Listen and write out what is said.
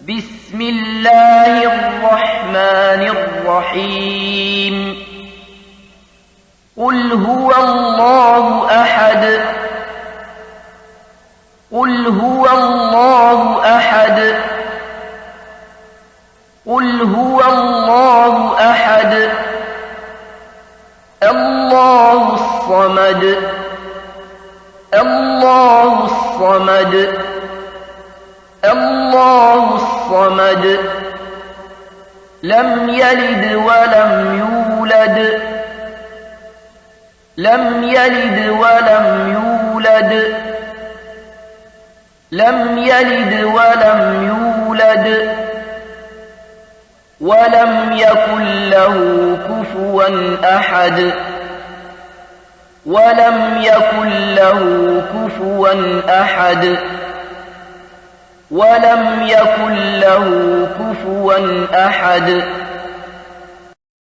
بسم الله الرحمن الرحيم قل هو الله أحد قل هو الله أحد قل هو الله أحد الله الصمد الله الصمد الله الصمد لم يلد ولم يولد لم يلد ولم يولد لم يلد ولم يولد ولم يكن له كفوا أحد ولم يكن له كفوا أحد ولم يكن له كفوا أحد